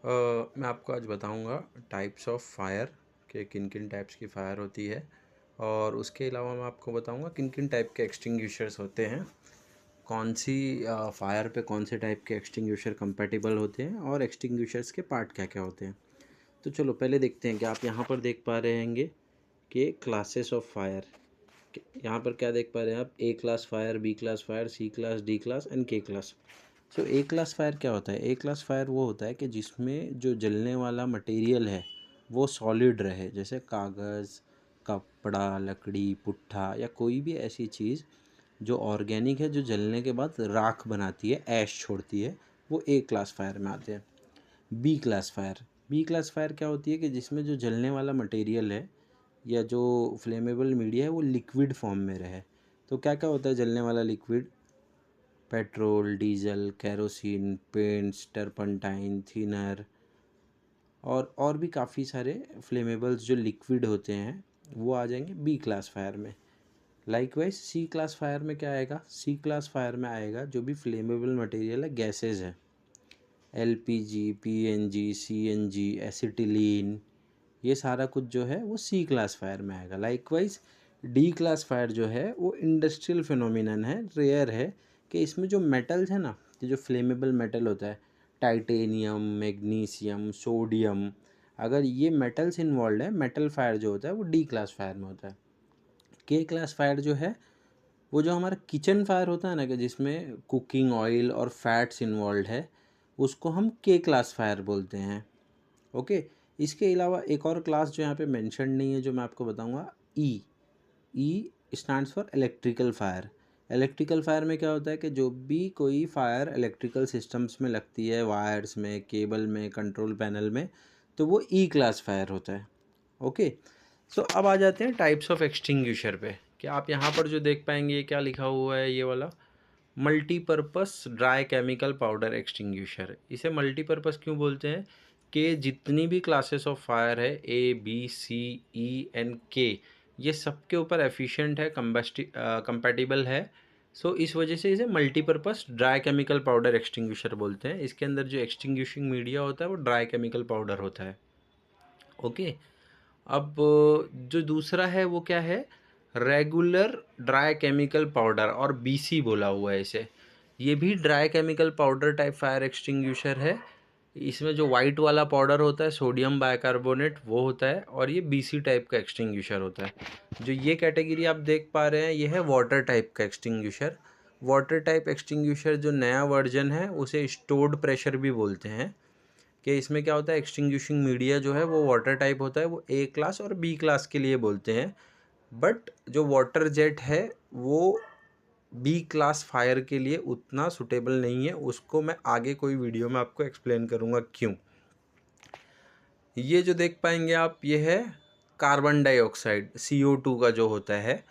मैं आपको आज बताऊंगा टाइप्स ऑफ फायर कि किन किन टाइप्स की फ़ायर होती है, और उसके अलावा मैं आपको बताऊंगा किन किन टाइप के एक्सटिंग्विशर्स होते हैं, कौन सी फायर पे कौन से टाइप के एक्सटिंग्विशर कंपैटिबल होते हैं, और एक्सटिंग्विशर्स के पार्ट क्या क्या होते हैं। तो चलो पहले देखते हैं कि आप यहाँ पर देख पा रहे होंगे कि क्लासेस ऑफ फायर। यहाँ पर क्या देख पा रहे हैं आप? A class fire, B class fire, C class, D class and K class. So A class fire क्या होता है? ए क्लास फायर वो होता है कि जिसमें जो जलने वाला मटेरियल है वो सॉलिड रहे, जैसे कागज़, कपड़ा, लकड़ी, पुट्ठा या कोई भी ऐसी चीज़ जो ऑर्गेनिक है, जो जलने के बाद राख बनाती है, ऐश छोड़ती है, वो ए क्लास फायर में आते हैं। B class fire, B class fire क्या होती है कि जिसमें जो जलने वाला मटेरियल है या जो फ्लेमेबल मीडिया है वो लिक्विड फॉर्म में रहे। तो क्या क्या होता है जलने वाला liquid? Petrol, diesel, kerosene, paints, turpentine, thinner और भी काफ़ी सारे फ्लेमेबल्स जो लिक्विड होते हैं वो आ जाएंगे बी क्लास फायर में। लाइकवाइज सी क्लास फायर में क्या आएगा? सी क्लास फायर में आएगा जो भी फ्लेमेबल मटेरियल है, गैसेज है, एलपीजी, पीएनजी, सीएनजी, एसिटिलीन, ये सारा कुछ जो है वो सी क्लास फायर में आएगा। लाइकवाइज डी क्लास फायर जो है वो इंडस्ट्रियल फिनोमिनन है, रेयर है, कि इसमें जो मेटल्स है ना, कि जो फ्लेमेबल मेटल होता है, टाइटेनियम, मैग्नीशियम, सोडियम, अगर ये मेटल्स इन्वॉल्व है, मेटल फायर जो होता है वो डी क्लास फायर में होता है। के क्लास फायर जो है वो जो हमारा किचन फायर होता है ना, कि जिसमें कुकिंग ऑयल और फैट्स इन्वॉल्व है, उसको हम के क्लास फायर बोलते हैं। ओके। इसके अलावा एक और क्लास जो यहाँ पे मेंशन नहीं है जो मैं आपको बताऊंगा, E. E stands for electrical fire. Electrical fire में क्या होता है कि जो भी कोई फायर इलेक्ट्रिकल सिस्टम्स में लगती है, वायर्स में, केबल में, कंट्रोल पैनल में, तो वो ई क्लास फायर होता है। ओके। सो अब आ जाते हैं टाइप्स ऑफ एक्सटिंग्विशर पे। कि आप यहाँ पर जो देख पाएंगे ये क्या लिखा हुआ है, ये वाला multipurpose dry chemical powder extinguisher. इसे मल्टीपर्पस क्यों बोलते हैं? कि जितनी भी क्लासेस ऑफ फायर है, A B C E and के, ये सबके ऊपर एफिशिएंट है, कंपैटिबल है। सो इस वजह से इसे multipurpose dry chemical powder extinguisher बोलते हैं। इसके अंदर जो एक्सटिंग्विशिंग मीडिया होता है वो ड्राई केमिकल पाउडर होता है। ओके। अब जो दूसरा है वो क्या है? रेगुलर ड्राई केमिकल पाउडर, और बीसी बोला हुआ है इसे। ये भी dry chemical powder type fire extinguisher है। इसमें जो वाइट वाला पाउडर होता है, सोडियम बाइकार्बोनेट, वो होता है, और ये बीसी टाइप का एक्सटिंग्विशर होता है। जो ये कैटेगरी आप देख पा रहे हैं ये है वाटर टाइप का एक्सटिंग्विशर। वाटर टाइप एक्सटिंग्विशर जो नया वर्जन है उसे स्टोर्ड प्रेशर भी बोलते हैं। कि इसमें क्या होता है, एक्सटिंग्विशिंग मीडिया जो है वो वाटर टाइप होता है, वो ए क्लास और बी क्लास के लिए बोलते हैं। बट जो वाटर जेट है वो बी क्लास फायर के लिए उतना सुटेबल नहीं है, उसको मैं आगे कोई वीडियो में आपको एक्सप्लेन करूँगा क्यों। ये जो देख पाएंगे आप, ये है कार्बन डाइऑक्साइड, CO2 का जो होता है,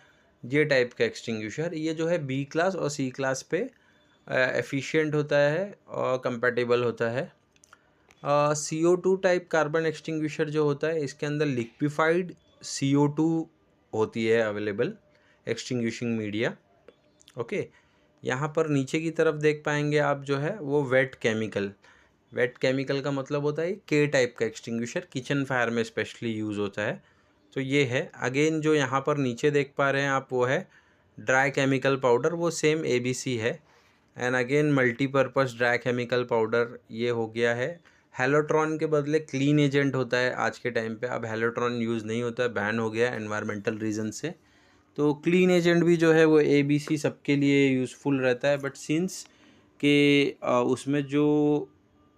ये टाइप का एक्सटिंग्विशर। ये जो है बी क्लास और सी क्लास पे एफिशिएंट होता है और कंपैटिबल होता है। CO2 टाइप कार्बन एक्सटिंग्विशर जो होता है, इसके अंदर लिक्विफाइड CO2 होती है अवेलेबल एक्सटिंग्विशिंग मीडिया। ओके। यहाँ पर नीचे की तरफ देख पाएंगे आप जो है वो वेट केमिकल। वेट केमिकल का मतलब होता है के टाइप का एक्सटिंग्विशर, किचन फायर में स्पेशली यूज़ होता है। तो ये है। अगेन जो यहाँ पर नीचे देख पा रहे हैं आप वो है ड्राई केमिकल पाउडर, वो सेम ABC है। And again multipurpose dry chemical powder ये हो गया है। हेलोट्रॉन के बदले क्लीन एजेंट होता है आज के टाइम पे। अब हेलोट्रॉन यूज़ नहीं होता है, बैन हो गया एनवायरमेंटल रीज़न से। तो क्लीन एजेंट भी जो है वो ABC सबके लिए यूज़फुल रहता है। बट सिंस के उसमें जो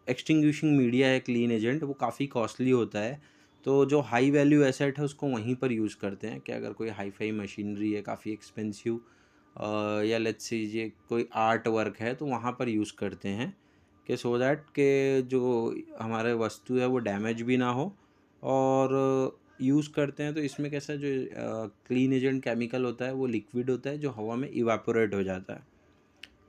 एक्सटिंग्विशिंग मीडिया है, क्लीन एजेंट, वो काफ़ी कॉस्टली होता है। तो जो हाई वैल्यू एसेट है उसको वहीं पर यूज़ करते हैं, कि अगर कोई हाई फाई मशीनरी है काफ़ी एक्सपेंसिव, या लेट्स लीजिए कोई आर्ट वर्क है, तो वहाँ पर यूज़ करते हैं कि सो दैट के जो हमारे वस्तु है वो डैमेज भी ना हो। और यूज़ करते हैं तो इसमें कैसा, जो क्लीन एजेंट केमिकल होता है वो लिक्विड होता है जो हवा में इवापोरेट हो जाता है।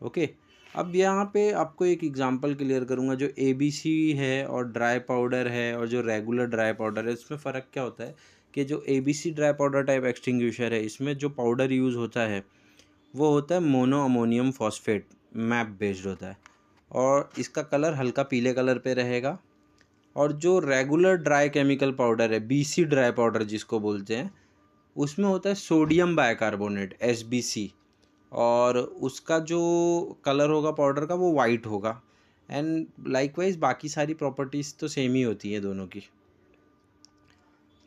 ओके। अब यहाँ पे आपको एक एग्जांपल क्लियर करूँगा। जो ABC है और ड्राई पाउडर है और जो रेगुलर ड्राई पाउडर है, इसमें फ़र्क क्या होता है कि जो ABC dry powder type extinguisher है, इसमें जो पाउडर यूज़ होता है वो होता है mono ammonium phosphate, map based होता है, और इसका कलर हल्का पीले कलर पे रहेगा। और जो रेगुलर ड्राई केमिकल पाउडर है, BC ड्राई पाउडर जिसको बोलते हैं, उसमें होता है सोडियम बाइकार्बोनेट, SBC, और उसका जो कलर होगा पाउडर का वो वाइट होगा। एंड लाइकवाइज बाकी सारी प्रॉपर्टीज़ तो सेम ही होती हैं दोनों की।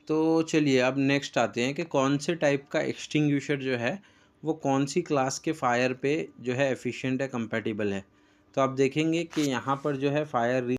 तो चलिए अब नेक्स्ट आते हैं कि कौन से टाइप का एक्सटिंग्विशर जो है वो कौन सी क्लास के फायर पे जो है एफिशिएंट है, कंपैटिबल है। तो आप देखेंगे कि यहाँ पर जो है फायर